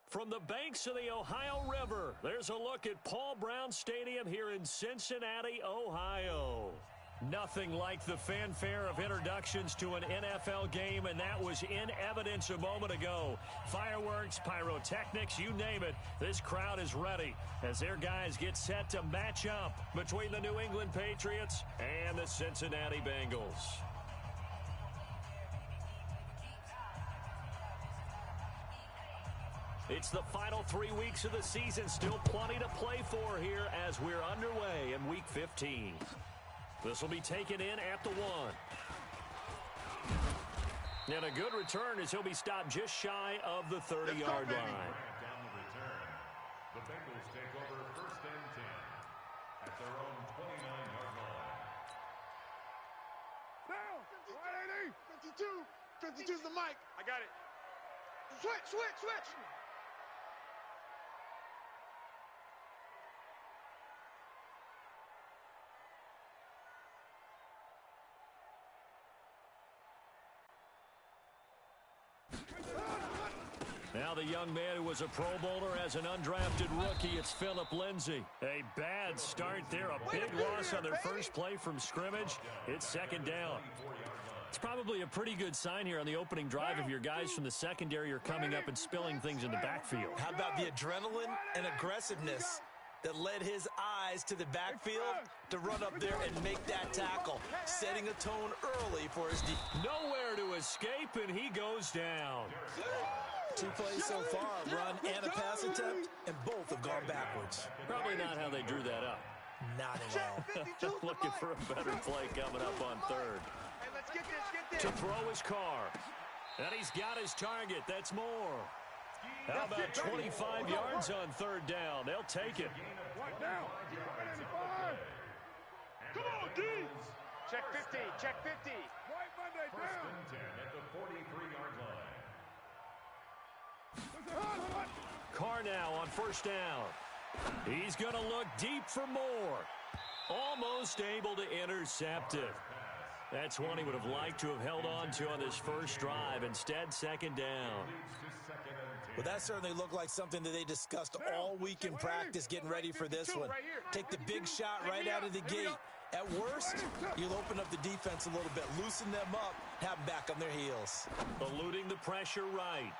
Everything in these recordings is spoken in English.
From the banks of the Ohio River, there's a look at Paul Brown Stadium here in Cincinnati, Ohio. Nothing like the fanfare of introductions to an NFL game, and that was in evidence a moment ago. Fireworks, pyrotechnics, you name it, this crowd is ready as their guys get set to match up between the New England Patriots and the Cincinnati Bengals. It's the final 3 weeks of the season. Still plenty to play for here as we're underway in Week 15. This will be taken in at the 1. And a good return as he'll be stopped just shy of the 30-yard line. Down the return. The Bengals take over 1st and 10 at their own 29-yard line. Now, 180. 52. 52 is the mic. I got it. Switch. Now the young man who was a Pro Bowler as an undrafted rookie, it's Phillip Lindsay. A bad start there, a big loss on their first play from scrimmage. It's 2nd down. It's probably a pretty good sign here on the opening drive if your guys from the secondary are coming up and spilling things in the backfield. How about the adrenaline and aggressiveness that led his eyes to the backfield to run up there and make that tackle, setting a tone early for his defense. Nowhere to escape, and he goes down. 2 plays so far, run and a pass attempt, and both have gone backwards. Probably not how they drew that up. Not at all. Looking for a better play coming up on 3rd. Hey, let's get this. To throw his car. And he's got his target. That's more. How about 25 yards on 3rd down? They'll take it. What now? Come on, D. Check 50. White Monday down. 1st and 10 at the 43-yard line. Carr now on 1st down. He's going to look deep for more. Almost able to intercept it. That's one he would have liked to have held on to on this first drive. Instead, 2nd down. Well, that certainly looked like something that they discussed all week in practice getting ready for this one. Take the big shot right out of the gate. At worst, you'll open up the defense a little bit, loosen them up, have them back on their heels. Eluding the pressure right.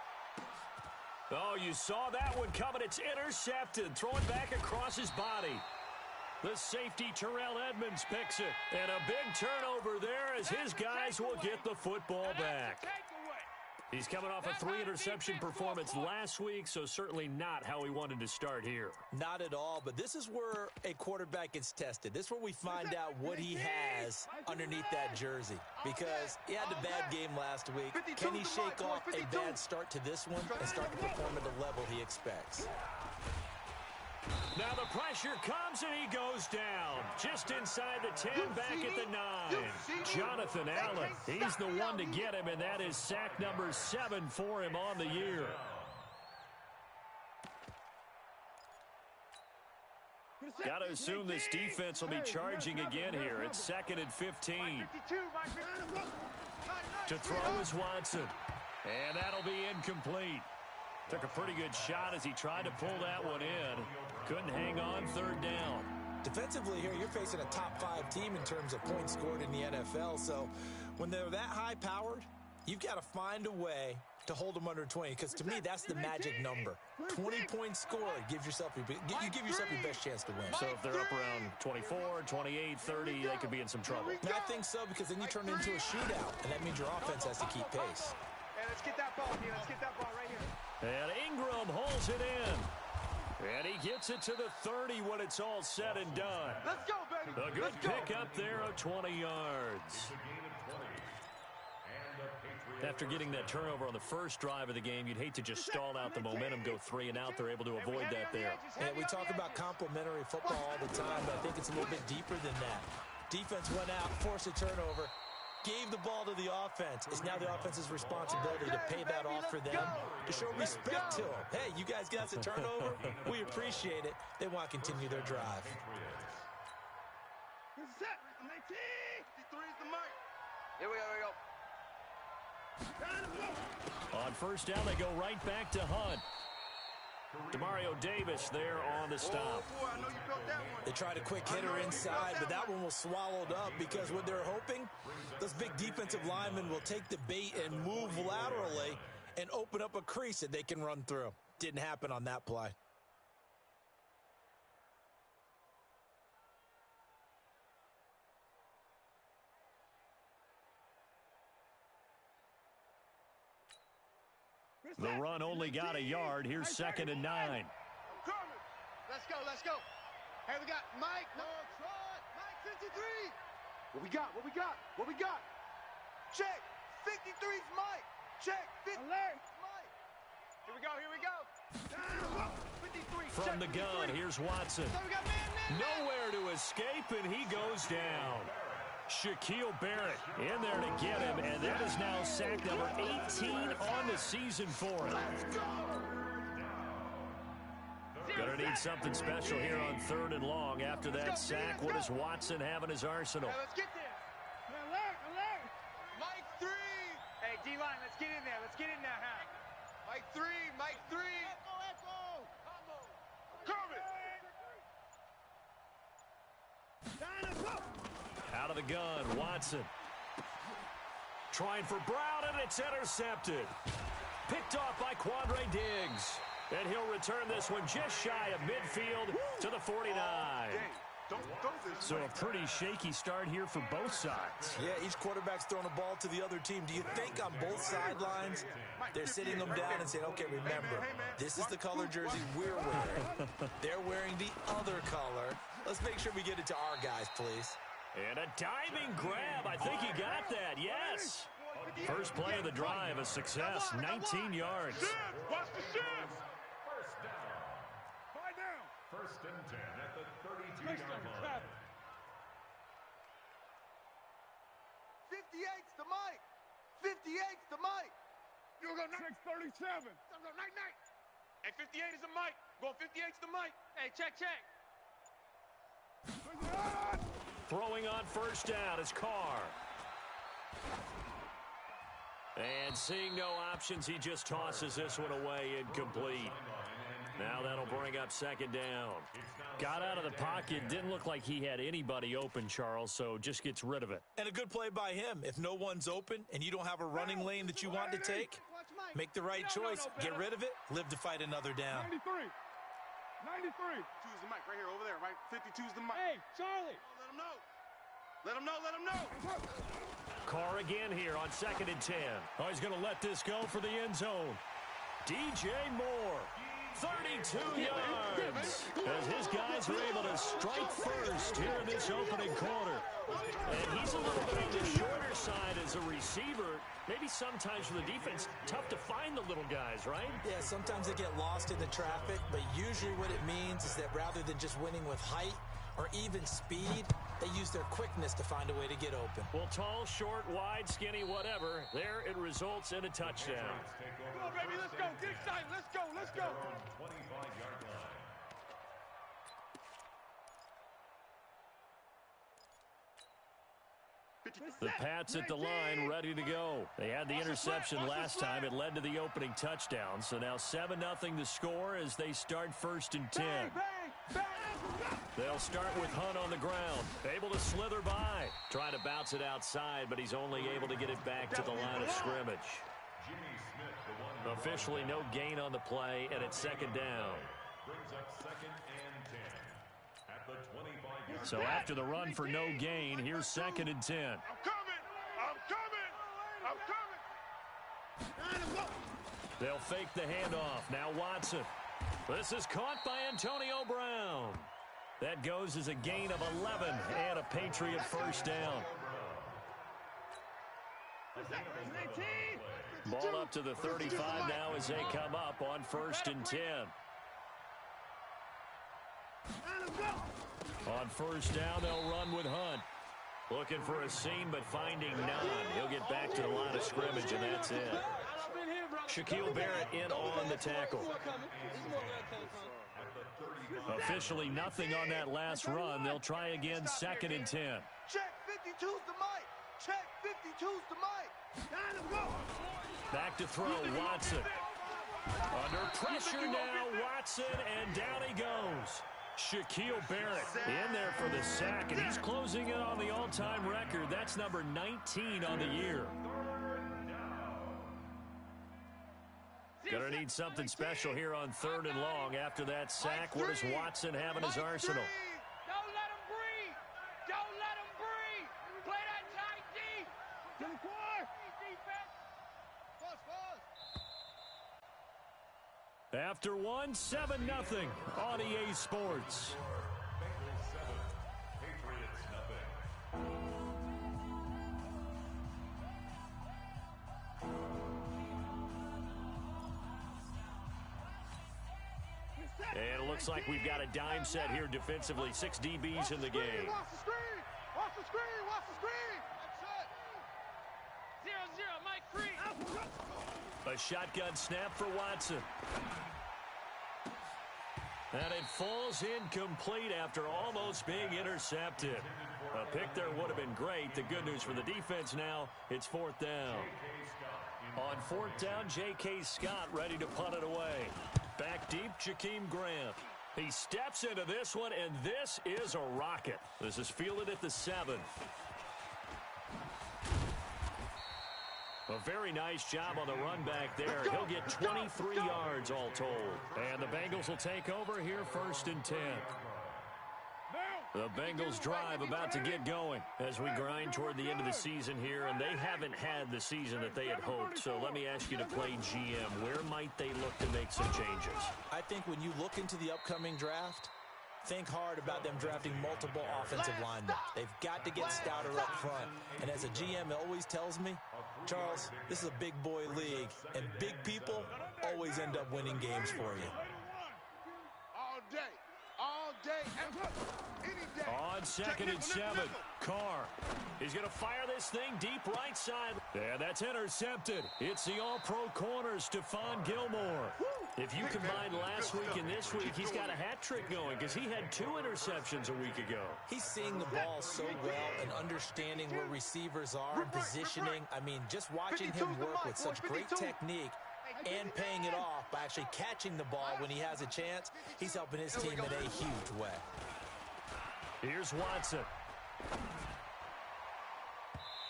Oh, you saw that one coming. It's intercepted. Thrown back across his body. The safety, Terrell Edmonds, picks it. And a big turnover there as his guys will get the football back. He's coming off a 3-interception performance last week, so certainly not how he wanted to start here. Not at all, but this is where a quarterback gets tested. This is where we find out what he has underneath that jersey. Because he had a bad game last week. Can he shake off a bad start to this one and start to perform at the level he expects? Now the pressure comes and he goes down. Just inside the 10, back at the 9. Jonathan Allen, he's the one to get him, and that is sack number 7 for him on the year. Got to assume this defense will be charging again here. It's 2nd and 15. To throw is Watson. And that'll be incomplete. Took a pretty good shot as he tried to pull that one in. Couldn't hang on 3rd down. Defensively here, you're facing a top 5 team in terms of points scored in the NFL. So when they're that high-powered, you've got to find a way to hold them under 20. Because to me, that's the magic number. 20 points scored gives yourself you give yourself your best chance to win. So if they're up around 24, 28, 30, they could be in some trouble. And I think so, because then you turn it into a shootout, and that means your offense has to keep pace. Hey, let's get that ball, D. Let's get that ball right here. And Ingram holds it in. And he gets it to the 30 when it's all said and done. Let's go, baby. A good pickup there of 20 yards. After getting that turnover on the first drive of the game, you'd hate to just stall out the momentum, go 3 and out. They're able to avoid that there. Yeah, we talk about complementary football all the time, but I think it's a little bit deeper than that. Defense went out, forced a turnover, gave the ball to the offense. It's now the offense's responsibility to pay that off for them, to show respect to them. Hey, you guys got us a turnover. We appreciate it. They want to continue their drive. Set. 53 is the mark. Here we go. On 1st down, they go right back to Hunt. Demario Davis there on the stop. They tried a quick hitter inside, but that one was swallowed up because what they're hoping, those big defensive linemen will take the bait and move laterally and open up a crease that they can run through. Didn't happen on that play. The run only got a yard. Here's 2nd and 9. Let's go, let's go. Hey, we got Mike. No, Mike 53. What we got, what we got, what we got? Check. 53's Mike. Check. 50. Alert. Mike. Here we go, here we go. 53. From the gun, here's Watson. So we got man. Nowhere to escape, and he goes down. Shaquille Barrett in there to get him, and that is now sack number 18 on the season for him. Gonna need something special here on 3rd and long. After that sack, what does Watson have in his arsenal? Let's get there. Alert. Mike 3. Hey, D-line, let's get in there. Let's get in there, huh? Mike 3. Echo. Coming. Out of the gun, Watson. Trying for Brown, and it's intercepted. Picked off by Quandre Diggs. And he'll return this one just shy of midfield to the 49. So a pretty shaky start here for both sides. Yeah, each quarterback's throwing a ball to the other team. Do you think on both sidelines they're sitting them down and saying, okay, remember, this is the color jersey we're wearing. They're wearing the other color. Let's make sure we get it to our guys, please. And a diving grab. I think he got that. Yes. First play of the drive, a success. 19 yards. Watch the shift. First and 10 at the 32-yard line. 58's the Mike. 58's the Mike. You're going to 637. I'm going night. Hey, 58 is the Mike. Going 58's the Mike. Hey, check. Throwing on first down is Carr. And seeing no options, he just tosses this one away incomplete. Now that'll bring up 2nd down. Got out of the pocket. Didn't look like he had anybody open, Charles, so just gets rid of it. And a good play by him. If no one's open and you don't have a running lane that you want to take, make the right choice. Get rid of it. Live to fight another down. 93. 2's the Mike right here, over there, right? 52's the Mike. Hey, Charlie. Let him know. Carr again here on 2nd and 10. Oh, he's going to let this go for the end zone. DJ Moore. 32 yards as his guys are able to strike first here in this opening quarter. And he's a little bit on the shorter side as a receiver. Maybe sometimes for the defense, tough to find the little guys, right? Yeah, sometimes they get lost in the traffic, but usually what it means is that rather than just winning with height or even speed, they use their quickness to find a way to get open. Well, tall, short, wide, skinny, whatever, there it results in a touchdown. Come on, baby, let's go. Get excited. Let's go. 25-yard line. The Pats at the line, ready to go. They had the interception last time. It led to the opening touchdown. So now 7-0 the score as they start 1st and 10. They'll start with Hunt on the ground. Able to slither by. Trying to bounce it outside, but he's only able to get it back to the line of scrimmage. Officially no gain on the play, and it's 2nd down. Brings up 2nd and 10 at the 25-yard line. So after the run for no gain, here's 2nd and 10. I'm coming. They'll fake the handoff. Now Watson. This is caught by Antonio Brown. That goes as a gain of 11 and a Patriot first down. Ball up to the 35 now as they come up on 1st and 10. On first down, they'll run with Hunt. Looking for a seam, but finding none. He'll get back to the line of scrimmage, and that's it. Shaquille Barrett in on the tackle. Officially nothing on that last run. They'll try again, 2nd and 10. Check, 52's the Mike. Check, 52's the Mike. Back to throw, Watson. Under pressure now, Watson, and down he goes. Shaquille Barrett in there for the sack, and he's closing in on the all-time record. That's number 19 on the year. Gonna need something special here on 3rd and long. After that sack, what does Watson have in his arsenal? Don't let him breathe. Don't let him breathe. Play that tight deep. Defense. After one, 7-0 on EA Sports. Bengals 7, Patriots nothing. And it looks like we've got a dime set here defensively. 6 DBs in the game. Watch the screen. Watch the screen. Watch the screen. 0-0, Mike Free. A shotgun snap for Watson. And it falls incomplete after almost being intercepted. A pick there would have been great. The good news for the defense now, it's 4th down. On 4th down, J.K. Scott ready to punt it away. Back deep, Jakeem Grant. He steps into this one, and this is a rocket. This is fielded at the 7. A very nice job on the run back there. He'll get 23 yards all told. And the Bengals will take over here 1st and 10. The Bengals drive about to get going as we grind toward the end of the season here, and they haven't had the season that they had hoped. So let me ask you to play GM. Where might they look to make some changes? I think when you look into the upcoming draft, think hard about them drafting multiple offensive linemen. They've got to get stouter up front. And as a GM always tells me, Charles, this is a big boy league, and big people always end up winning games for you. All day, any day. On 2nd and 7, Carr. He's going to fire this thing deep right side. And that's intercepted. It's the all-pro corner, Stephon Gilmore. If you combine last week and this week, he's got a hat trick going because he had 2 interceptions a week ago. He's seeing the ball so well and understanding where receivers are and positioning. I mean, just watching him work with such great technique and paying it off by actually catching the ball when he has a chance, he's helping his team in a huge way. Here's Watson.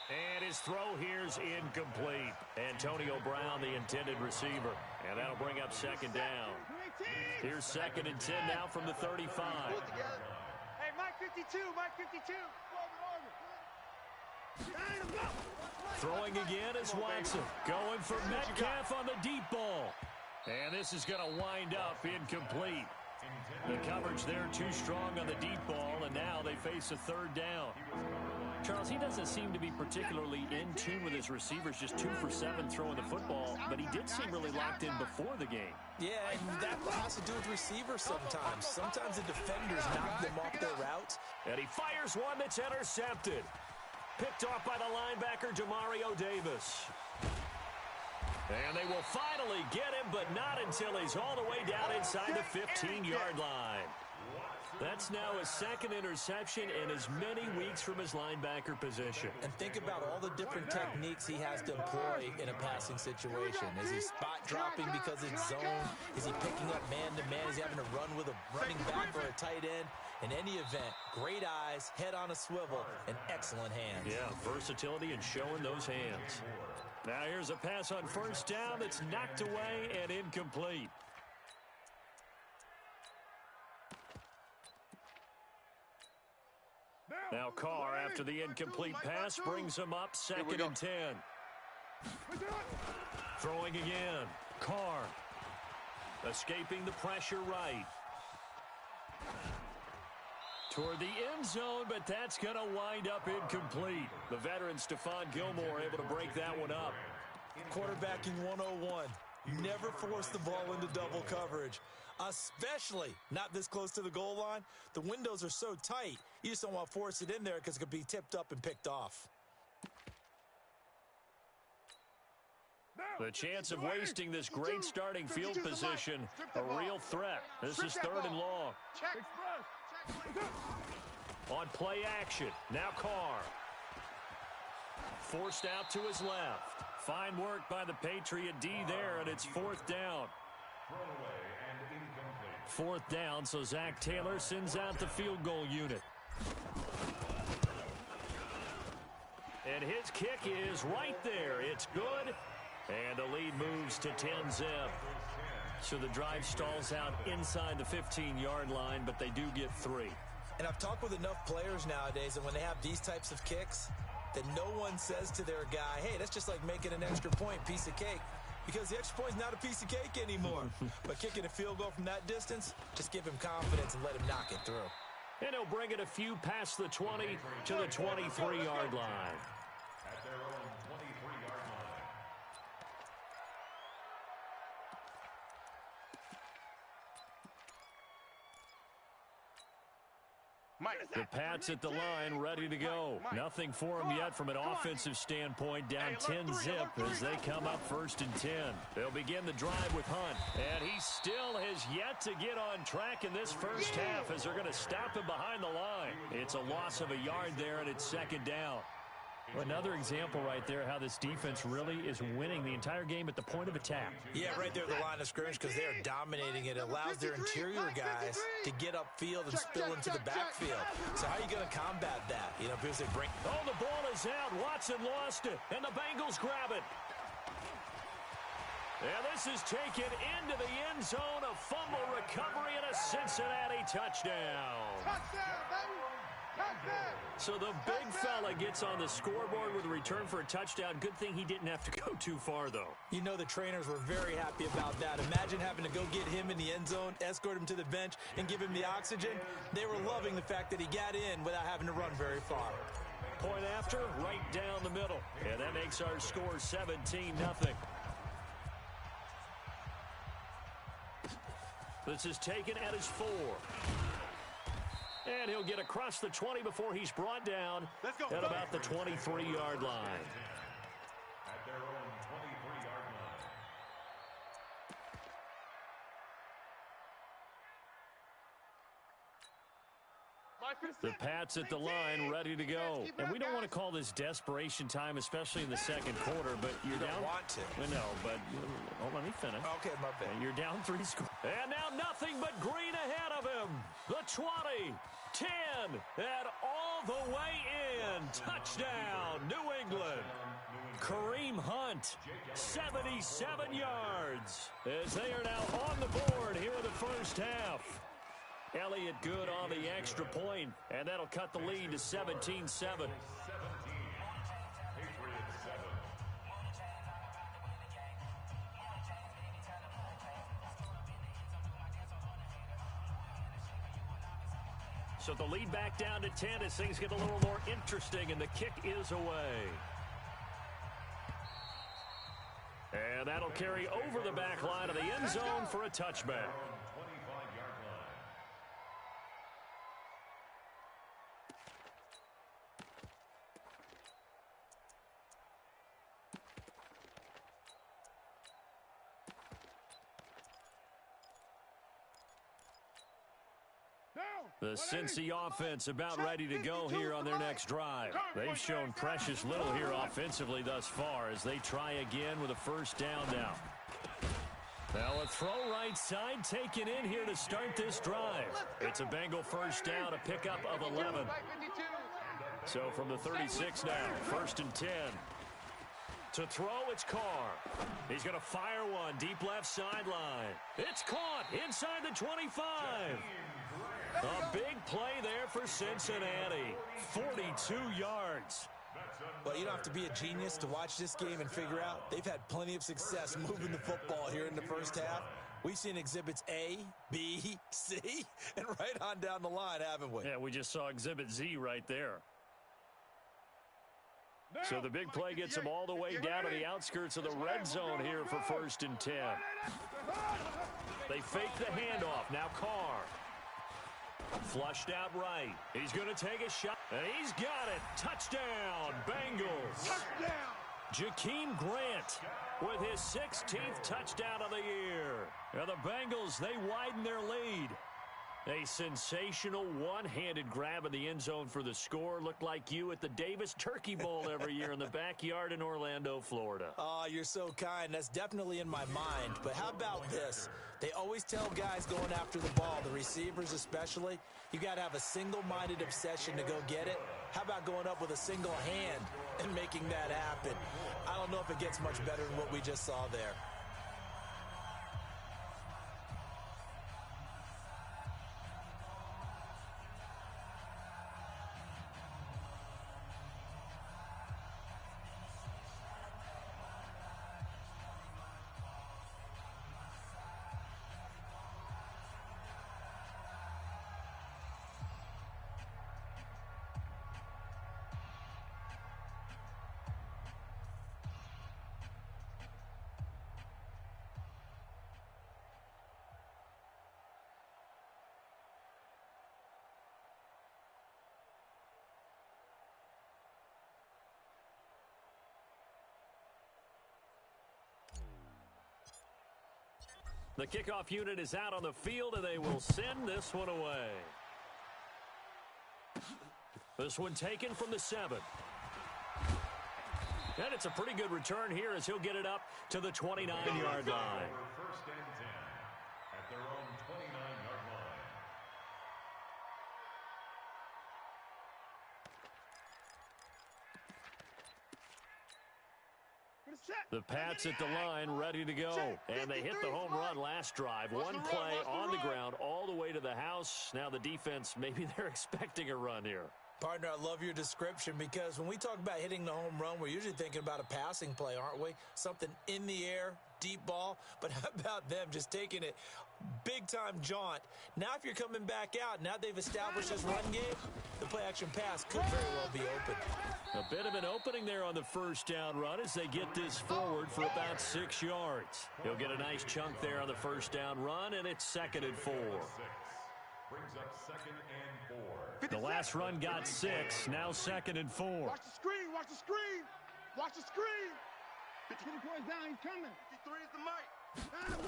And his throw here's incomplete. Antonio Brown, the intended receiver. And that'll bring up 2nd down. Here's 2nd and 10 now from the 35. Hey, Mike 52, Mike 52. Throwing again is Watson. Going for Metcalf on the deep ball. And this is going to wind up incomplete. The coverage there too strong on the deep ball, and now they face a 3rd down. Charles, he doesn't seem to be particularly in tune with his receivers, just 2 for 7 throwing the football, but he did seem really locked in before the game. Yeah, and that has to do with receivers sometimes. Sometimes the defenders knock them off their routes. And he fires one that's intercepted. Picked off by the linebacker, Demario Davis. And they will finally get him, but not until he's all the way down inside the 15-yard line. That's now his 2nd interception in as many weeks from his linebacker position. And think about all the different techniques he has to employ in a passing situation. Is he spot dropping because it's zone? Is he picking up man-to-man? Is he having to run with a running back for a tight end? In any event, great eyes, head on a swivel, and excellent hands. Yeah, versatility and showing those hands. Now here's a pass on 1st down that's knocked away and incomplete. Now Carr, after the incomplete pass, brings him up 2nd and 10. Throwing again. Carr. Escaping the pressure right. Toward the end zone, but that's going to wind up incomplete. The veteran Stephon Gilmore able to break that one up. Quarterbacking 101. Never force the ball into double coverage, especially not this close to the goal line. The windows are so tight, you just don't want to force it in there because it could be tipped up and picked off. The chance of wasting this great starting field position, a real threat. This is 3rd and long. On play action, now Carr. Forced out to his left. Fine work by the Patriot D there, and it's 4th down. Thrown away and incomplete. Fourth down, so Zach Taylor sends out the field goal unit. And his kick is right there. It's good. And the lead moves to 10-zip. So the drive stalls out inside the 15-yard line, but they do get 3. And I've talked with enough players nowadays that when they have these types of kicks, that no one says to their guy, hey, that's just like making an extra point, piece of cake. Because the extra point is not a piece of cake anymore. But kicking a field goal from that distance, just give him confidence and let him knock it through. And he'll bring it a few past the 20 to the 23-yard line. At their own 23-yard line. The Pats at the line, ready to go. Nothing for them yet from an offensive standpoint. Down 10-zip as they come up 1st and 10. They'll begin the drive with Hunt. And he still has yet to get on track in this first half as they're going to stop him behind the line. It's a loss of a yard there, and it's 2nd down. Another example right there how this defense really is winning the entire game at the point of attack. Yeah, right there at the line of scrimmage because they are dominating it. It allows their interior guys to get upfield and spill into the backfield. So how are you going to combat that? You know, because they bring... Oh, the ball is out. Watson lost it, and the Bengals grab it. And this is taken into the end zone. A fumble recovery and a Cincinnati touchdown. Touchdown, baby! Touchdown! So the big fella gets on the scoreboard with a return for a touchdown. Good thing he didn't have to go too far, though. You know the trainers were very happy about that. Imagine having to go get him in the end zone, escort him to the bench, and give him the oxygen. They were loving the fact that he got in without having to run very far. Point after, right down the middle. And that makes our score 17-0. This is taken at his 4. And he'll get across the 20 before he's brought down at about the 23-yard line. At their own 23-yard line. The Pats at the line, ready to go. And we don't want to call this desperation time, especially in the second quarter, but you're down. You don't want to. No, but let me finish. Okay, my bad. You're down 3 scores. And now nothing but green ahead of him. The 20, 10, and all the way in. Touchdown, New England. Kareem Hunt, 77 yards, as they are now on the board here in the first half. Elliott good on the extra point, and that'll cut the lead to 17-7. 17. So the lead back down to 10 as things get a little more interesting, and the kick is away. And that'll carry over the back line of the end zone for a touchback. The Cincy offense about ready to go here on their next drive. They've shown precious little here offensively thus far as they try again with a first down now. Now a throw right side taken in here to start this drive. It's a Bengal first down, a pickup of 11. So from the 36 now, 1st and 10. To throw, it's Carr. He's going to fire one deep left sideline. It's caught inside the 25. A big play there for Cincinnati. 42 yards. Well, you don't have to be a genius to watch this game and figure out they've had plenty of success moving the football here in the first half. We've seen exhibits A, B, C, and right on down the line, haven't we? Yeah, we just saw exhibit Z right there. So the big play gets them all the way down to the outskirts of the red zone here for 1st and 10. They fake the handoff. Now Carr. Flushed out right. He's going to take a shot. And he's got it. Touchdown, Bengals. Touchdown. Jakeem Grant with his 16th touchdown of the year. Now the Bengals, they widen their lead. A sensational one-handed grab in the end zone for the score. Looked like you at the Davis Turkey Bowl every year in the backyard in Orlando, Florida. Oh, you're so kind. That's definitely in my mind. But how about this? They always tell guys going after the ball, the receivers especially, you got to have a single-minded obsession to go get it. How about going up with a single hand and making that happen? I don't know if it gets much better than what we just saw there. The kickoff unit is out on the field, and they will send this one away. This one taken from the 7. And it's a pretty good return here as he'll get it up to the 29-yard line. First and 10 at their own 29-yard line. The Pats at the line, ready to go. And they hit the home run last drive. One play on the ground all the way to the house. Now the defense, maybe they're expecting a run here. Partner, I love your description because when we talk about hitting the home run, we're usually thinking about a passing play, aren't we? Something in the air, deep ball. But how about them just taking it big-time jaunt? Now if you're coming back out, now they've established this run game, the play-action pass could very well be open. A bit of an opening there on the first down run as they get this forward for about 6 yards. He'll get a nice chunk there on the first down run, and it's 2nd and 4. Brings up 2nd and 4. The last run got 6, now 2nd and 4. Watch the screen, watch the screen, watch the screen. 50 points down, he's coming. 53 is the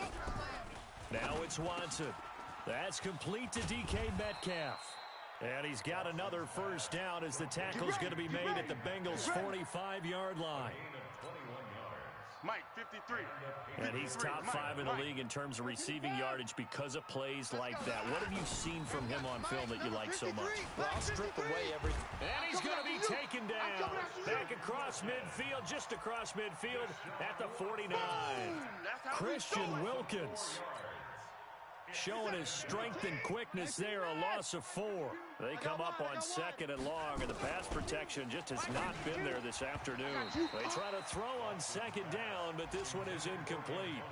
mic. Now it's Watson. That's complete to DK Metcalf. And he's got another first down as the tackle's going to be made at the Bengals' 45-yard line. Mike, 53. And he's top 5 in the league in terms of receiving yardage because of plays like that. What have you seen from him on film that you like so much? Well, I'll strip away everything. And he's going to be taken down. Back across midfield, just across midfield at the 49. Christian Wilkins showing his strength and quickness there, a loss of 4. They come up on 2nd and long, and the pass protection just has not been there this afternoon. They try to throw on 2nd down, but this one is incomplete.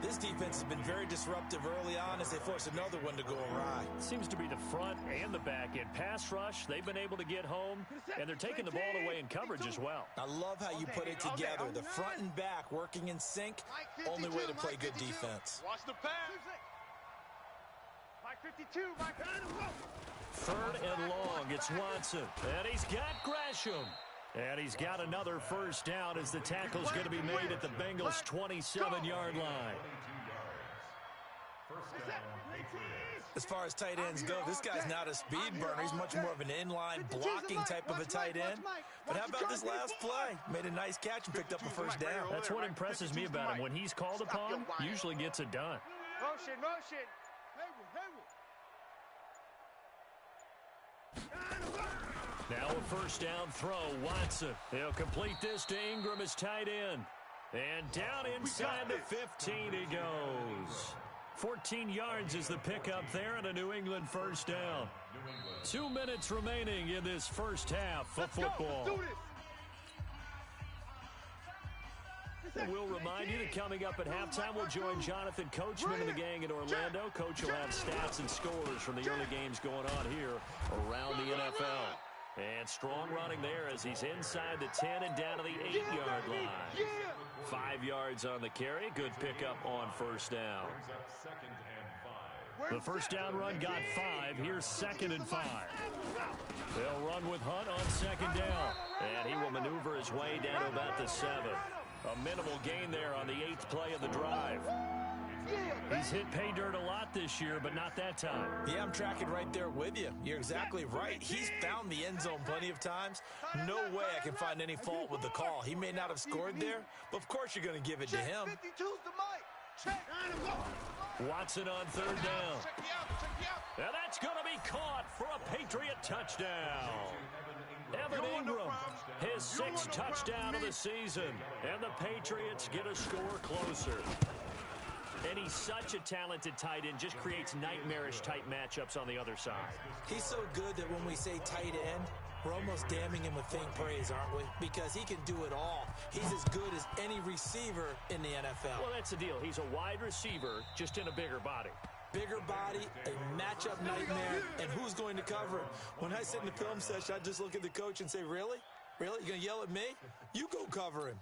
This defense has been very disruptive early on as they force another one to go awry. Seems to be the front and the back end. Pass rush, they've been able to get home, and they're taking the ball away in coverage as well. I love how you put it together. The front and back working in sync, only way to play good defense. Watch the pass. Mike 52, Mike 3rd and long, it's Watson. And he's got Gresham. And he's got another first down as the tackle's going to be made at the Bengals' 27-yard line. As far as tight ends go, this guy's not a speed burner. He's much more of an inline blocking type of a tight end. But how about this last play? Made a nice catch and picked up a first down. That's what impresses me about him. When he's called upon, usually gets it done. Motion, motion. Now a first down throw, Watson. He'll complete this to Ingram as tight end. And down inside the 15 he goes. 14 yards is the pickup there and a New England first down. 2 minutes remaining in this first half of football. And we'll remind you that coming up at halftime, we'll join Jonathan Coachman and the gang in Orlando. Coach will have stats and scores from the early games going on here around the NFL. And strong running there as he's inside the 10 and down to the 8-yard line. 5 yards on the carry. Good pickup on first down. The first down run got 5. Here's 2nd and 5. They'll run with Hunt on 2nd down. And he will maneuver his way down to about the 7. A minimal gain there on the 8th play of the drive. He's hit pay dirt a lot this year, but not that time. Yeah, I'm tracking right there with you. You're exactly right. He's found the end zone plenty of times. No way I can find any fault with the call. He may not have scored there, but of course you're going to give it to him. Watson on third down. And that's going to be caught for a Patriot touchdown. Evan Ingram, his sixth touchdown of the season. And the Patriots get a score closer. And he's such a talented tight end, just creates nightmarish tight matchups on the other side. He's so good that when we say tight end, we're almost damning him with faint praise, aren't we? Because he can do it all. He's as good as any receiver in the NFL. Well, that's the deal. He's a wide receiver, just in a bigger body. Bigger body, a matchup nightmare, and who's going to cover him? When I sit in the film session, I just look at the coach and say, really? Really? You're going to yell at me? You go cover him.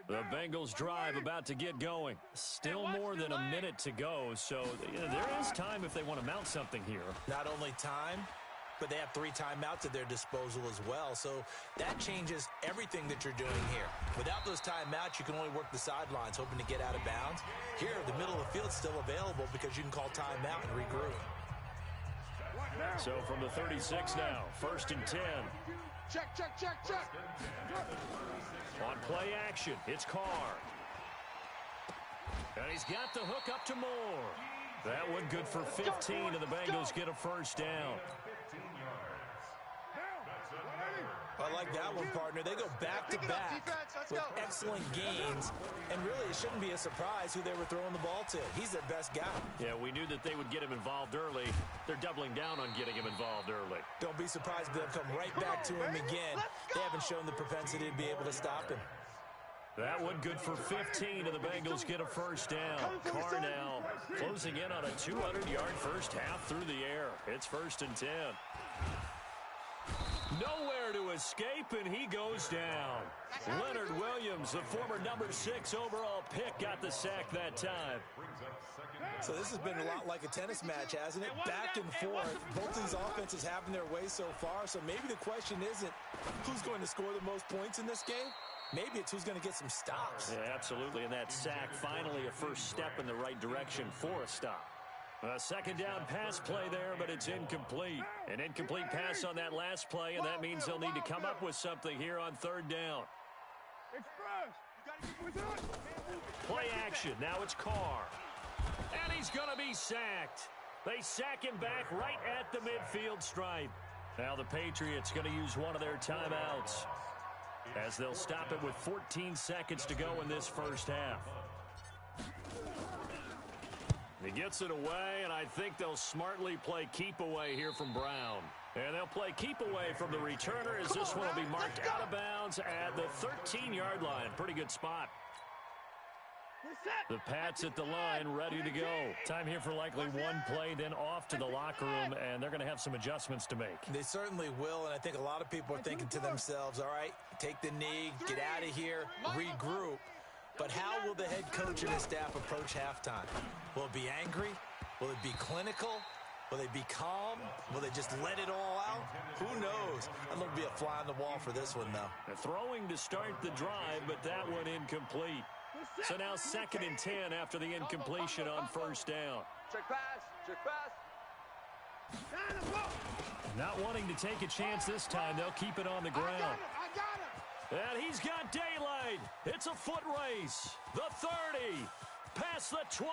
The Bengals drive about to get going. Still more than a minute to go, so there is time if they want to mount something here. Not only time, but they have 3 timeouts at their disposal as well, so that changes everything that you're doing here. Without those timeouts, you can only work the sidelines, hoping to get out of bounds. Here, the middle of the field's still available because you can call timeout and regroup. So from the 36 now, 1st and 10. Check, check, check, check. On play action, it's Carr. And he's got the hook up to Moore. That one good for 15, and the Bengals get a first down. I like that one, partner. They go back-to-back with excellent gains, and really it shouldn't be a surprise who they were throwing the ball to. He's their best guy. Yeah, we knew that they would get him involved early. They're doubling down on getting him involved early. Don't be surprised if they'll come right back to him again. They haven't shown the propensity to be able to stop him. That one good for 15, and the Bengals get a first down. Carr now closing in on a 200-yard first half through the air. It's 1st and 10. Nowhere to escape, and he goes down. Leonard Williams, the former number 6 overall pick, got the sack that time. So this has been a lot like a tennis match, hasn't it? Back and forth. Both these offenses having their way so far, so maybe the question isn't who's going to score the most points in this game. Maybe it's who's going to get some stops. Yeah, absolutely, and that sack finally a first step in the right direction for a stop. A second down pass play there, but it's incomplete. An incomplete pass on that last play, and that means they'll need to come up with something here on 3rd down. Play action. Now it's Carr. And he's going to be sacked. They sack him back right at the midfield stripe. Now the Patriots going to use one of their timeouts as they'll stop it with 14 seconds to go in this first half. He gets it away, and I think they'll smartly play keep away here from Brown. And they'll play keep away from the returner as this one will be marked out of bounds at the 13-yard line. Pretty good spot. The Pats at the line, ready to go. Time here for likely one play, then off to the locker room, and they're going to have some adjustments to make. They certainly will, and I think a lot of people are thinking to themselves, all right, take the knee, get out of here, regroup. But how will the head coach and his staff approach halftime? Will it be angry? Will it be clinical? Will they be calm? Will they just let it all out? Who knows? I'd love to be a fly on the wall for this one, though. They're throwing to start the drive, but that one incomplete. So now 2nd and 10 after the incompletion on 1st down. Check pass, check pass. Not wanting to take a chance this time, they'll keep it on the ground. I got it. And he's got daylight. It's a foot race. The 30, past the 20,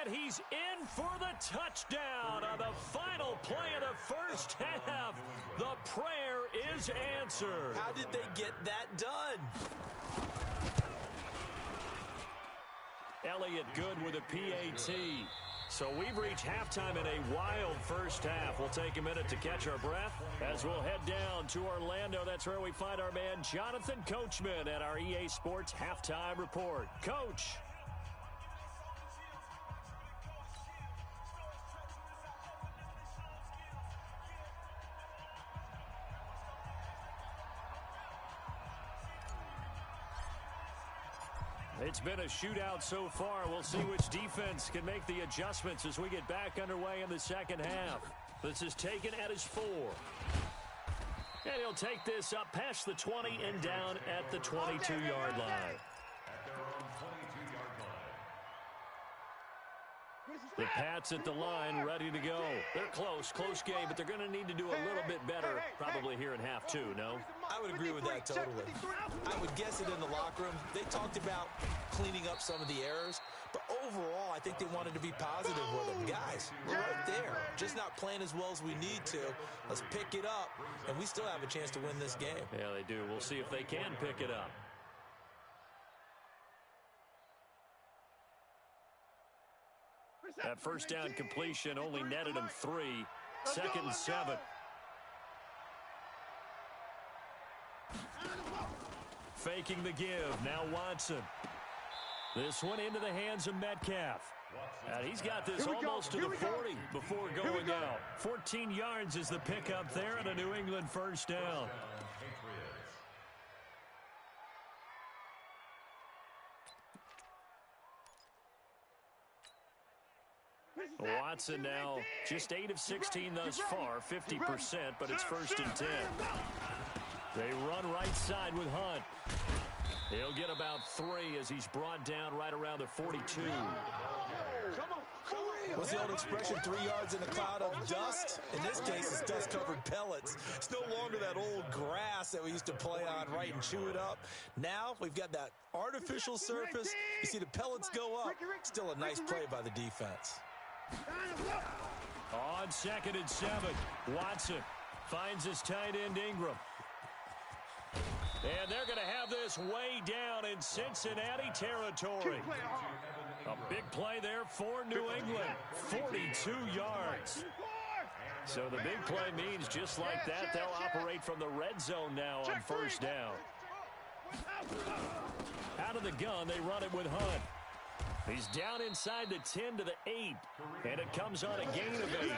and he's in for the touchdown on the final play of the first half. The prayer is answered. How did they get that done? Elliott good with a PAT. So we've reached halftime in a wild first half. We'll take a minute to catch our breath as we'll head down to Orlando. That's where we find our man Jonathan Coachman at our EA Sports Halftime Report. Coach. It's been a shootout so far. We'll see which defense can make the adjustments as we get back underway in the second half. This is taken at his 4. And he'll take this up past the 20 and down at the 22-yard line. At their own 22-yard line. The Pats at the line, ready to go. They're close game, but they're going to need to do a little bit better probably here in half two, no? I would agree with that totally. I would guess it in the locker room. They talked about cleaning up some of the errors, but overall, I think they wanted to be positive with them. Guys, we're right there. Just not playing as well as we need to. Let's pick it up, and we still have a chance to win this game. Yeah, they do. We'll see if they can pick it up. That first down completion only netted him 3. 2nd and 7. Faking the give. Now Watson. This one into the hands of Metcalf. And he's got this almost to the 40 before going out. 14 yards is the pickup there and a New England first down. Watson now just 8 of 16 thus far, 50%, but it's 1st and 10. They run right side with Hunt. He'll get about 3 as he's brought down right around the 42. What's the old expression, 3 yards in a cloud of dust? In this case, it's dust-covered pellets. It's no longer that old grass that we used to play on, right, and chew it up. Now we've got that artificial surface. You see the pellets go up. Still a nice play by the defense. On 2nd and 7, Watson finds his tight end Ingram. And they're going to have this way down in Cincinnati territory. A big play there for New England. 42 yards. So the big play means just like that, they'll operate from the red zone now on first down. Out of the gun, they run it with Hunt. He's down inside the 10 to the 8, and it comes on a gain of 8.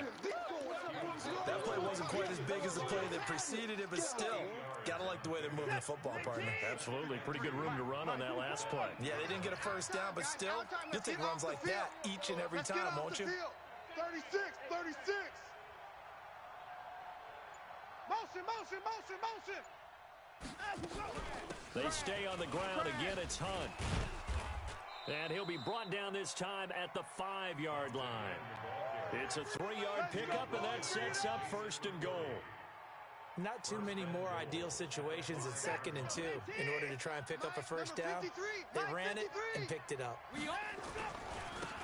That play wasn't quite as big as the play that preceded it, but still, gotta like the way they're moving the football, partner. Absolutely. Pretty good room to run on that last play. Yeah, they didn't get a first down, but still, you'll take runs like that each and every time, won't you? 36. Motion. They stay on the ground. Again, it's Hunt. And he'll be brought down this time at the 5-yard line. It's a 3-yard pickup, and that sets up 1st and goal. Not too many more ideal situations at 2nd and 2 in order to try and pick up a first down. They ran it and picked it up.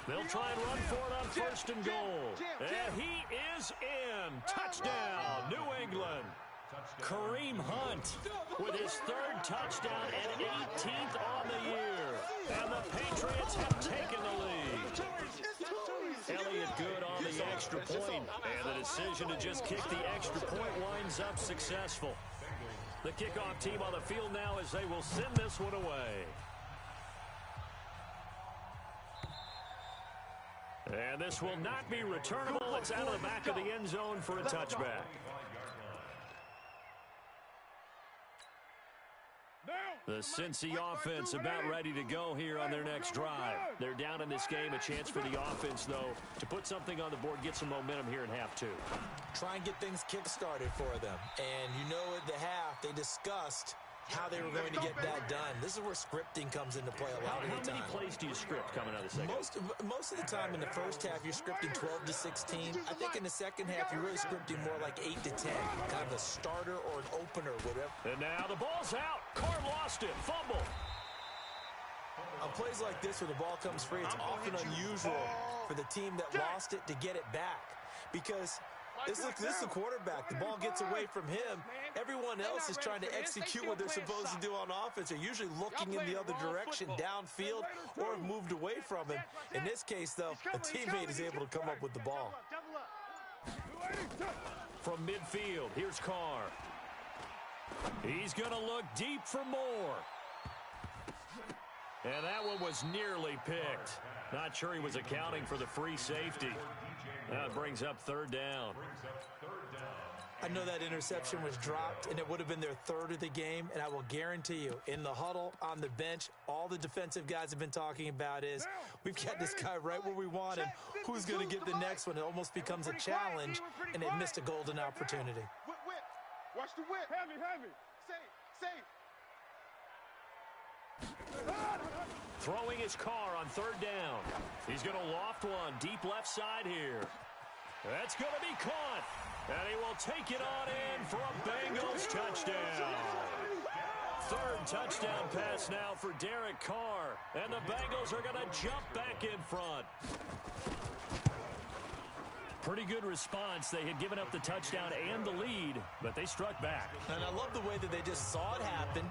They'll try and run for it on 1st and goal. And he is in. Touchdown, New England. Kareem Hunt with his 3rd touchdown and 18th on the year. And the Patriots have taken the lead. Elliott good on the extra point, and the decision to just kick the extra point winds up successful. The kickoff team on the field now as they will send this one away. And this will not be returnable. It's out of the back of the end zone for a touchback. The Cincy offense about ready to go here on their next drive. They're down in this game. A chance for the offense, though, to put something on the board, get some momentum here in half 2. Try and get things kick-started for them. And you know at the half, they discussed how they were going to get that done. This is where scripting comes into play a lot of the time. How many plays do you script coming out of the second? Most of the time in the first half, you're scripting 12 to 16. I think in the second half, you're really scripting more like 8 to 10. Kind of a starter or an opener, whatever. And now the ball's out. Carr lost it. Fumble. On plays like this where the ball comes free, it's often unusual for the team that lost it to get it back. Because this is the quarterback. The ball gets away from him. Everyone else is trying to execute what they're supposed to do on offense. They're usually looking in the other direction, downfield, or have moved away from him. In this case, though, a teammate is able to come up with the ball. From midfield, here's Carr. He's going to look deep for more. And that one was nearly picked. Not sure he was accounting for the free safety. That brings up 3rd down. I know that interception was dropped, and it would have been their 3rd of the game, and I will guarantee you, in the huddle, on the bench, all the defensive guys have been talking about is, we've got this guy right where we want him. Who's going to get the next one? It almost becomes a challenge, and they missed a golden opportunity. Watch the whip. Heavy. Safe. Throwing his car on third down. He's going to loft one deep left side here. That's going to be caught. And he will take it on in for a Bengals touchdown. Third touchdown pass now for Derek Carr. And the Bengals are going to jump back in front. Pretty good response. They had given up the touchdown and the lead, but they struck back. And I love the way that they just saw it happen.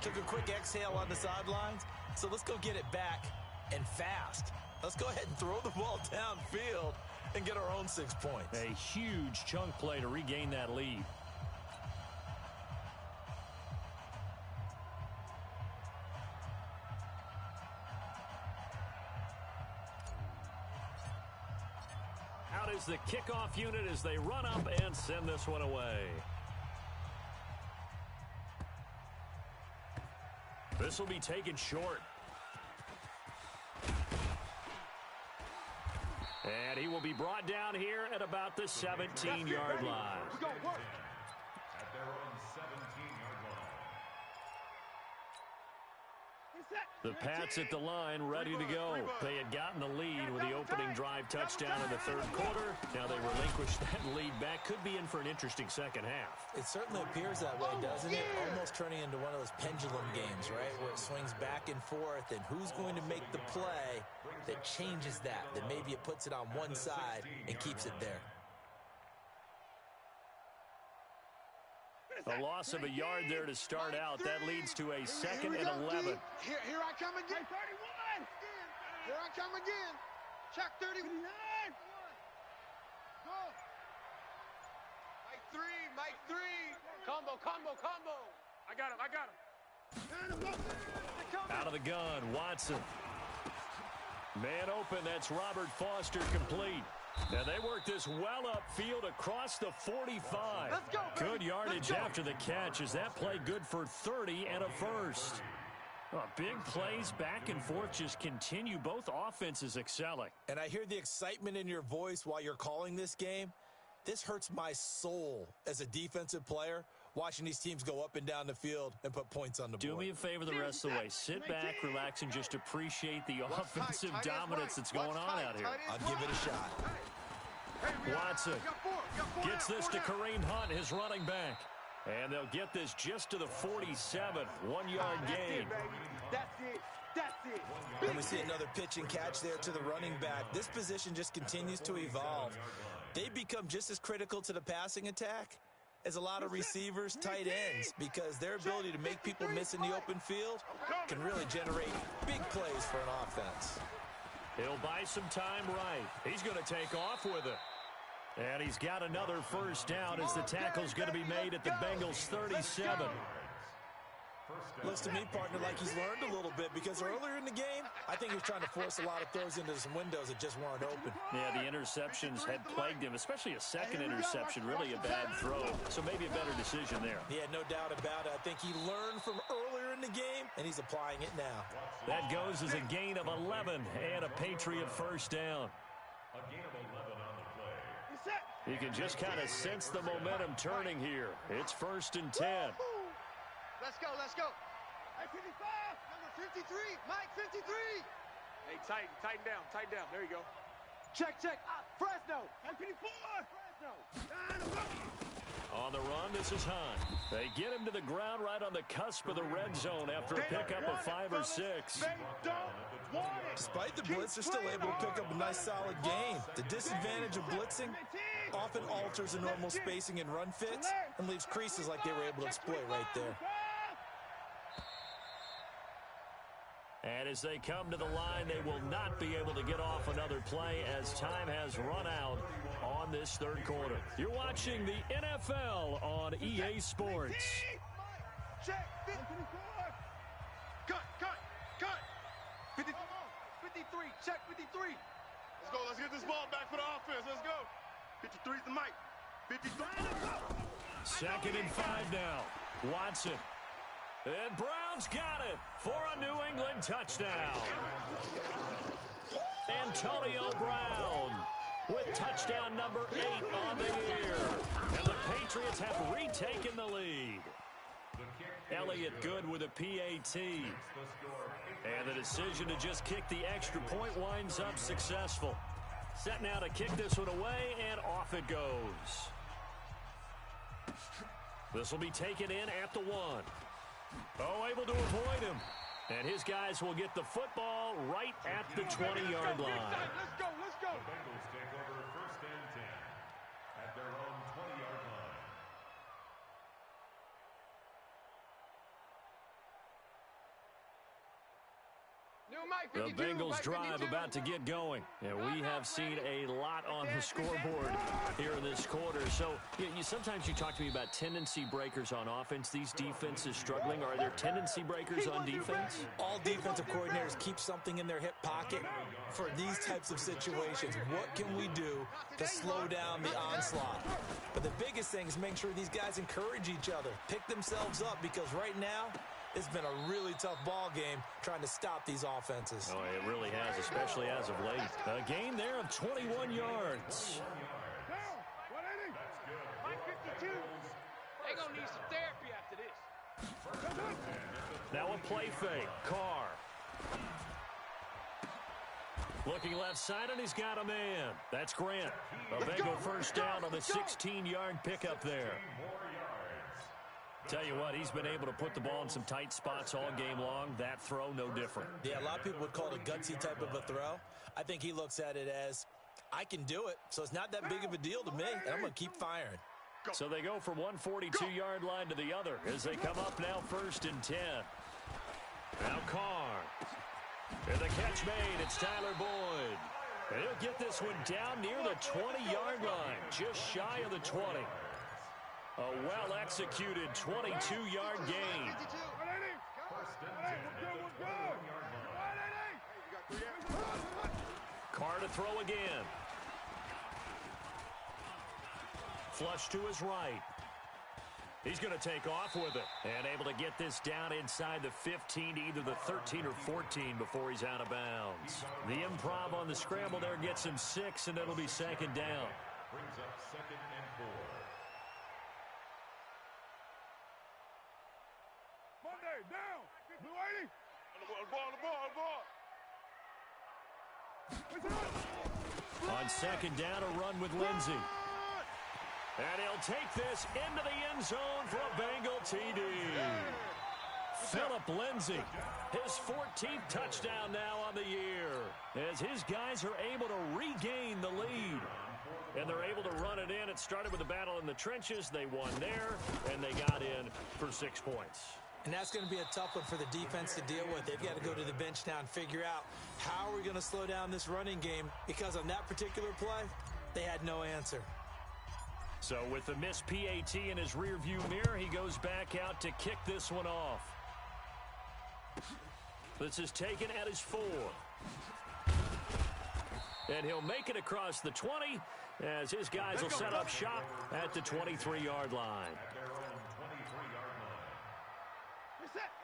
Took a quick exhale on the sidelines. So let's go get it back and fast. Let's go ahead and throw the ball downfield and get our own 6 points. A huge chunk play to regain that lead. Out is the kickoff unit as they run up and send this one away. This will be taken short. And he will be brought down here at about the 17-yard line. At their own 17-yard line. The Pats at the line, ready to go. They had gotten the lead with the opening drive touchdown in the third quarter. Now they relinquish that lead back. Could be in for an interesting second half. It certainly appears that way, doesn't it? Almost turning into one of those pendulum games, right? Where it swings back and forth, and who's going to make the play that changes that maybe it puts it on one side and keeps it there. A loss of a yard there to start out. That leads to a 2nd and 11. Here I come again. 31. Here I come again. Check 31. Go. Mike 3. Combo. I got him. Out of the gun, Watson. Man open, that's Robert Foster complete. Now they work this well upfield across the 45. Let's go, baby. Good yardage after the catch. Is that play good for 30 and a first? Oh, big plays back and forth just continue. Both offenses excelling. And I hear the excitement in your voice while you're calling this game. This hurts my soul as a defensive player, watching these teams go up and down the field and put points on the board. Do me a favor the rest of the way. Sit back, relax, and just appreciate the offensive dominance that's going on out here. I'll give it a shot. Watson gets this to Kareem Hunt, his running back. And they'll get this just to the 47. 1-yard gain. That's it. And we see another pitch and catch there to the running back. This position just continues to evolve. They become just as critical to the passing attack as a lot of receivers, tight ends, because their ability to make people miss in the open field can really generate big plays for an offense. He'll buy some time right. He's going to take off with it. And he's got another first down as the tackle's going to be made at the Bengals' 37. Looks to me, partner, like he's learned a little bit, because earlier in the game, I think he was trying to force a lot of throws into some windows that just weren't open. Yeah, the interceptions had plagued him, especially a second interception, really a bad throw. So maybe a better decision there. Yeah, no doubt about it. I think he learned from earlier in the game, and he's applying it now. That goes as a gain of 11 and a Patriot first down. A gain of 11 on the play. You can just kind of sense the momentum turning here. It's 1st and 10. Let's go. Mike 55, number 53, Mike 53. Hey, tighten down. There you go. Check. Fresno. Mike 54, Fresno. On the run, this is Hunt. They get him to the ground right on the cusp of the red zone after a pickup of 5 or 6. Despite the blitz, they're still able to pick up a nice solid gain. The disadvantage of blitzing often alters the normal spacing and run fits and leaves creases like they were able to exploit right there. And as they come to the line, they will not be able to get off another play as time has run out on this third quarter. You're watching the NFL on EA Sports. Check. 53. Check 53. Let's get this ball back for the offense. Let's go. 53's the mic. 53. 2nd and 5 now. Watson. And Brown's got it for a New England touchdown. Antonio Brown with touchdown number 8 on the year. And the Patriots have retaken the lead. Elliott good with a PAT. And the decision to just kick the extra point winds up successful. Set now to kick this one away, and off it goes. This will be taken in at the 1. Oh, able to avoid him. And his guys will get the football right at the 20-yard line. Let's go, let's go. The Bengals take over first and 10 at their own 20-yard line. The Bengals drive about to get going. And we have seen a lot on the scoreboard here in this quarter. So sometimes you talk to me about tendency breakers on offense. These defenses struggling. Are there tendency breakers on defense? All defensive coordinators keep something in their hip pocket for these types of situations. What can we do to slow down the onslaught? But the biggest thing is make sure these guys encourage each other, pick themselves up, because right now, it's been a really tough ball game trying to stop these offenses. Oh, it really has, especially as of late. A gain there of 21 yards. Mike 52. They're going to need some therapy after this. Now a play fake. Carr. Looking left side, and he's got a man. That's Grant. A Bengal first down on the 16-yard pickup there. Tell you what, he's been able to put the ball in some tight spots all game long. That throw, no different. Yeah, a lot of people would call it a gutsy type of a throw. I think he looks at it as, I can do it, so it's not that big of a deal to me, and I'm going to keep firing. So they go from 142-yard line to the other as they come up now first and 10. Now Carr. And the catch made. It's Tyler Boyd. And he'll get this one down near the 20-yard line, just shy of the 20. A well-executed 22-yard gain. Carr to throw again. Flush to his right. He's going to take off with it. And able to get this down inside the 15 to either the 13 or 14 before he's out of bounds. The improv on the scramble there gets him 6, and it'll be second down. Brings up second and 4. Monday, down. Blue 80. On second down, a run with Lindsey. And he'll take this into the end zone for a Bengal TD. Phillip Lindsay, his 14th touchdown now on the year, as his guys are able to regain the lead. And they're able to run it in. It started with a battle in the trenches. They won there, and they got in for 6 points. And that's going to be a tough one for the defense to deal with. They've got to go to the bench now and figure out how are we going to slow down this running game, because on that particular play, they had no answer. So with the missed PAT in his rearview mirror, he goes back out to kick this one off. This is taken at his 4. And he'll make it across the 20 as his guys will set up shop at the 23-yard line.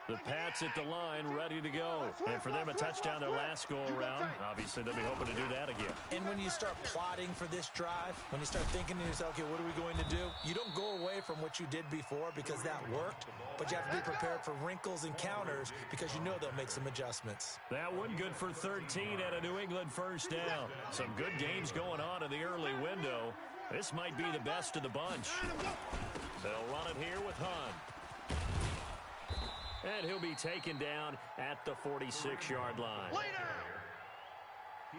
The Pats at the line, ready to go. And for them, a touchdown their last go-around. Obviously, they'll be hoping to do that again. And when you start plotting for this drive, when you start thinking to yourself, okay, what are we going to do? You don't go away from what you did before because that worked, but you have to be prepared for wrinkles and counters because you know they'll make some adjustments. That one good for 13 and a New England first down. Some good games going on in the early window. This might be the best of the bunch. They'll run it here with Hunt. And he'll be taken down at the 46-yard line.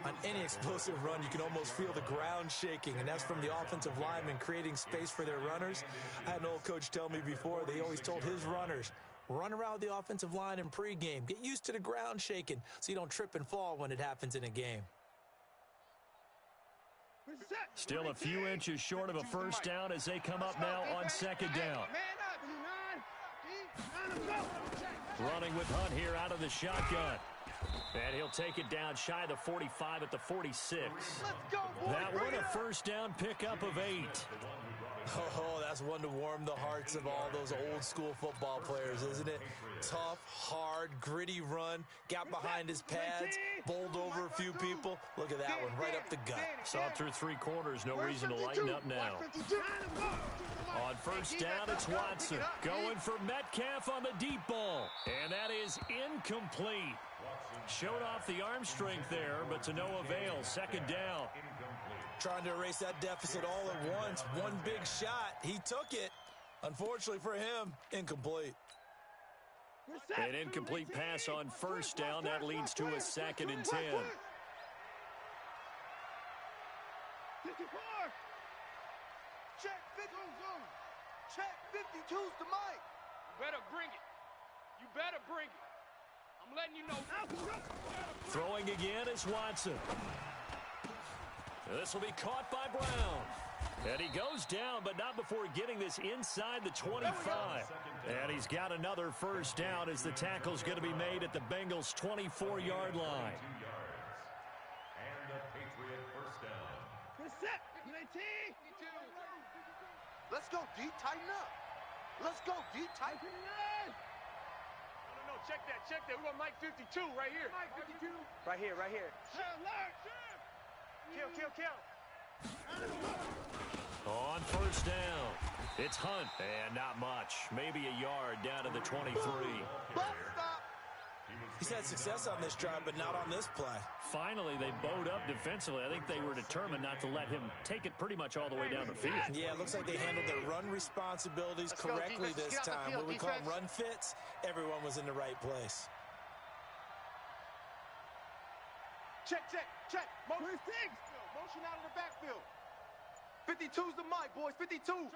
On any explosive run, you can almost feel the ground shaking, and that's from the offensive linemen creating space for their runners. I had an old coach tell me before, they always told his runners, run around with the offensive line in pregame. Get used to the ground shaking so you don't trip and fall when it happens in a game. Still a few inches short of a first down as they come up now on second down. Running with Hunt here out of the shotgun. And he'll take it down shy of the 45 at the 46. That one a first down pickup of 8. Oh, that's one to warm the hearts of all those old-school football players, isn't it? Tough, hard, gritty run, got behind his pads, bowled over a few people. Look at that one, right up the gut. Saw it through 3 quarters, no reason to lighten up now. On first down, it's Watson going for Metcalf on the deep ball. And that is incomplete. Showed off the arm strength there, but to no avail. Second down. Trying to erase that deficit all at once. One big shot. He took it. Unfortunately for him, incomplete. An incomplete pass on first down. That leads to a 2nd and 10. Check 52. Check 52's the mic. You better bring it. You better bring it. I'm letting you know. Throwing again is Watson. This will be caught by Brown. And he goes down, but not before getting this inside the 25. And he's got another first down as the tackle's going to be made at the Bengals' 24-yard line. And the Patriot first down. Let's go, D. Tighten up. Let's go, D. Tighten up. No, check that. We're going to Mike 52 right here. Mike 52. Right here. Kill. On first down, it's Hunt. And not much. Maybe a yard down to the 23. Bus stop. He's had success on this drive, but not on this play. Finally, they bowed up defensively. I think they were determined not to let him take it pretty much all the way down the field. Yeah, it looks like they handled their run responsibilities correctly this time. What we call them run fits, everyone was in the right place. Check. Motion out of the backfield. 52's the mic, boys. 52.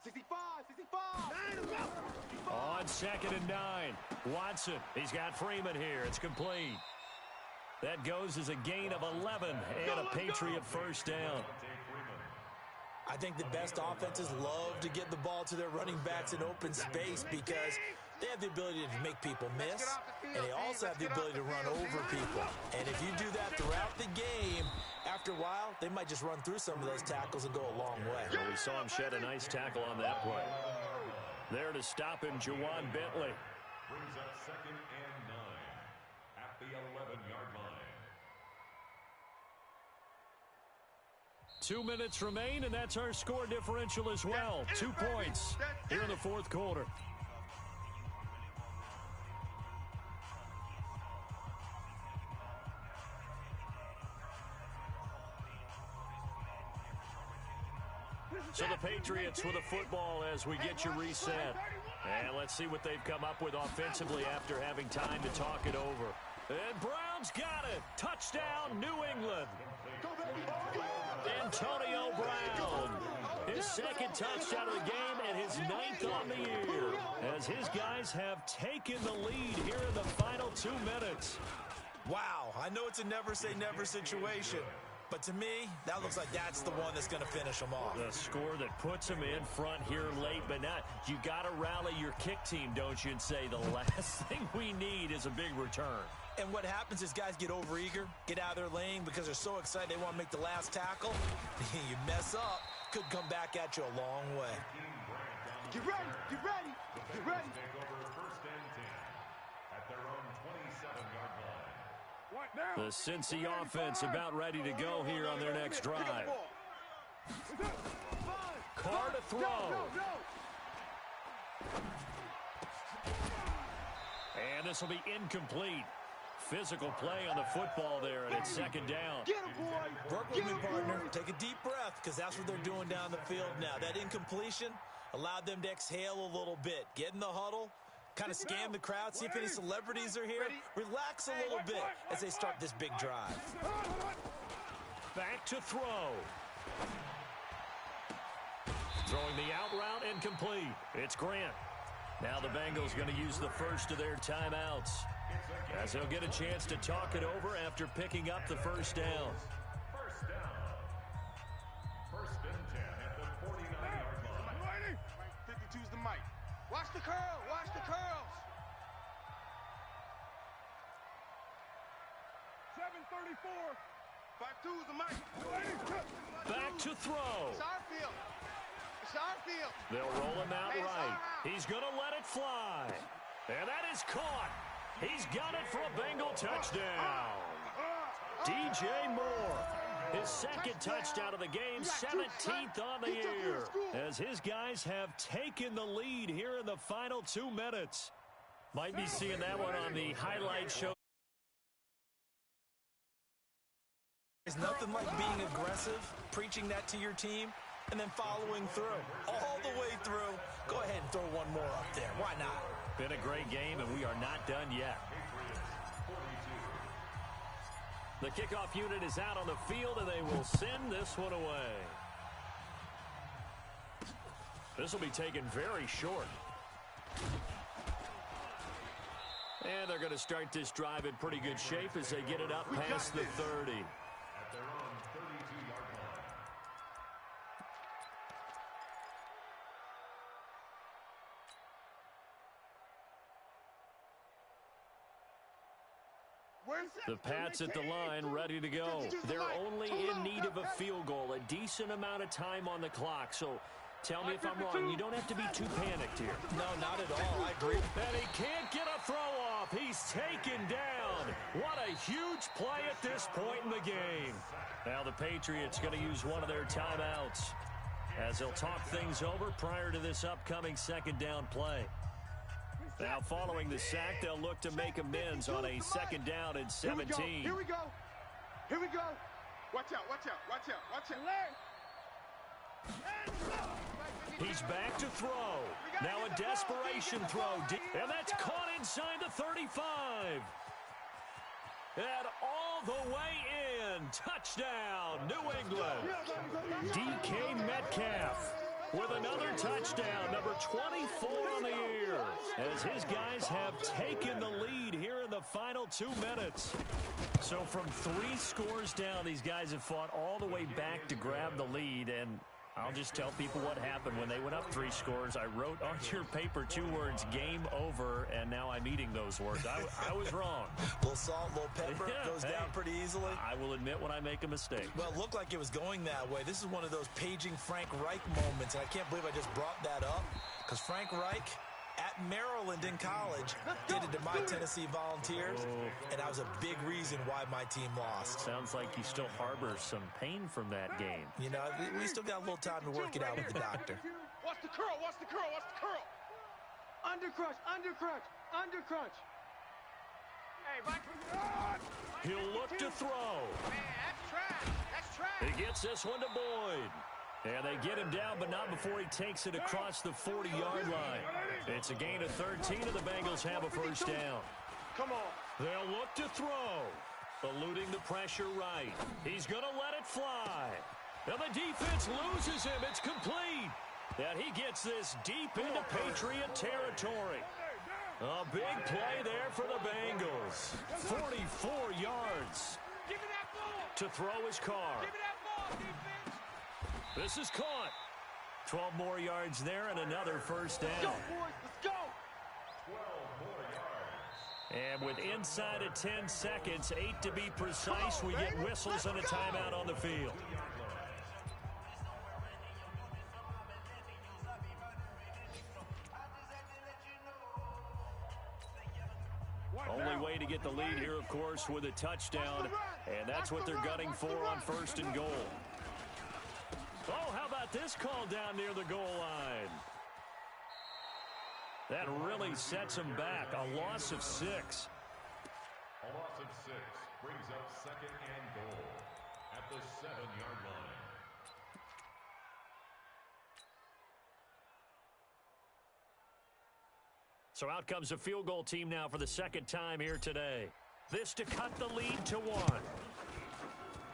65. On 2nd and 9, Watson. He's got Freeman here. It's complete. That goes as a gain of 11 and a Patriot first down. I think the best offenses love to get the ball to their running backs in open space because they have the ability to make people miss, and they also have the ability to run over people. And if you do that throughout the game, after a while, they might just run through some of those tackles and go a long way. Well, we saw him shed a nice tackle on that play. There to stop him, Jawan Bentley. Brings up 2nd and 9 at the 11-yard line. 2 minutes remain, and that's our score differential as well. 2 points here in the 4th quarter. So the Patriots with a football as we get you reset. And let's see what they've come up with offensively after having time to talk it over. And Brown's got it. Touchdown, New England. Antonio Brown. His 2nd touchdown of the game and his 9th on the year. As his guys have taken the lead here in the final 2 minutes. Wow, I know it's a never-say-never situation. But to me, that looks like that's the one that's going to finish them off. The score that puts them in front here late, but not. You got to rally your kick team, don't you, and say the last thing we need is a big return. And what happens is guys get overeager, get out of their lane because they're so excited they want to make the last tackle. You mess up, could come back at you a long way. Get ready. Take over 1st and 10 at their own 27-yard line. The Cincy offense about ready to go here on their next drive. Carr to throw. And this will be incomplete. Physical play on the football there, and it's 2nd down. Get him, boy. Work with me, partner. Take a deep breath because that's what they're doing down the field now. That incompletion allowed them to exhale a little bit. Get in the huddle. Kind of scan the crowd, see if any celebrities are here. Relax a little bit as they start this big drive. Back to throw. Throwing the out route incomplete. It's Grant. Now the Bengals going to use the first of their timeouts as they'll get a chance to talk it over after picking up the first down. First down. 1st and 10 at the 49-yard line. 52's the mic. Watch the curl. Watch the curls. 734. 52's the mic. Back to throw. It's our field. It's our field. They'll roll him out right. He's going to let it fly. And that is caught. He's got it for a Bengal touchdown. DJ Moore, his second touchdown of the game, 17th on the year, as his guys have taken the lead here in the final 2 minutes. Might be seeing that one on the highlight show. There's nothing like being aggressive, preaching that to your team, and then following through. All the way through. Go ahead and throw one more up there. Why not? Been a great game, and we are not done yet. The kickoff unit is out on the field, and they will send this one away. This will be taken very short. And they're going to start this drive in pretty good shape as they get it up past the 30. At their own 32-yard line. The Pats at the line, ready to go. They're only in need of a field goal, a decent amount of time on the clock. So tell me if I'm wrong. You don't have to be too panicked here. No, not at all. I agree. And he can't get a throw off. He's taken down. What a huge play at this point in the game. Now the Patriots going to use one of their timeouts as they'll talk things over prior to this upcoming second down play. Now following the sack, they'll look to make amends on a second down and 17. Here we go. Here we go. Watch out, watch out, watch out, watch out. He's back to throw. Now a desperation throw. And that's caught inside the 35. And all the way in. Touchdown, New England. DK Metcalf with another touchdown, number 24 on the year, as his guys have taken the lead here in the final 2 minutes. So from 3 scores down, these guys have fought all the way back to grab the lead, and I'll just tell people what happened when they went up 3 scores. I wrote on your paper 2 words, game over, and now I'm eating those words. I was wrong. Little salt, little pepper, goes down pretty easily. I will admit when I make a mistake. Well, it looked like it was going that way. This is one of those paging Frank Reich moments, and I can't believe I just brought that up, because Frank Reich at Maryland in college did it to my Tennessee Volunteers, and that was a big reason why my team lost. Sounds like you still harbor some pain from that game. You know, we still got a little time to work it out with the doctor. Watch the curl, watch the curl, watch the curl. Undercrunch, undercrunch, undercrunch. Hey, Mike. He'll look to throw. Man, that's trash. That's trash. He gets this one to Boyd. And they get him down, but not before he takes it across the 40-yard line. It's a gain of 13, and the Bengals have a first down. Come on. They'll look to throw. Eluding the pressure right. He's going to let it fly. And the defense loses him. It's complete. And he gets this deep into Patriot territory. A big play there for the Bengals. 44 yards. Give me that ball. To throw his car. Give me that ball, defense. This is caught. 12 more yards there and another first down. Let's go, boys. Let's go. 12 more yards. And with inside of 10 seconds, 8 to be precise, we get whistles and a timeout on the field. Only way to get the lead here, of course, with a touchdown, and that's what they're gunning for on first and goal. Oh, how about this call down near the goal line? That really sets them back. A loss of 6. A loss of 6 brings up second and goal at the 7-yard line. So out comes a field goal team now for the second time here today. This to cut the lead to 1.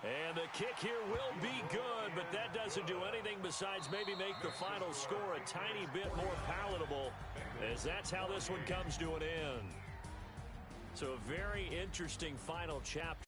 And the kick here will be good, but that doesn't do anything besides maybe make the final score a tiny bit more palatable, as that's how this one comes to an end. So a very interesting final chapter.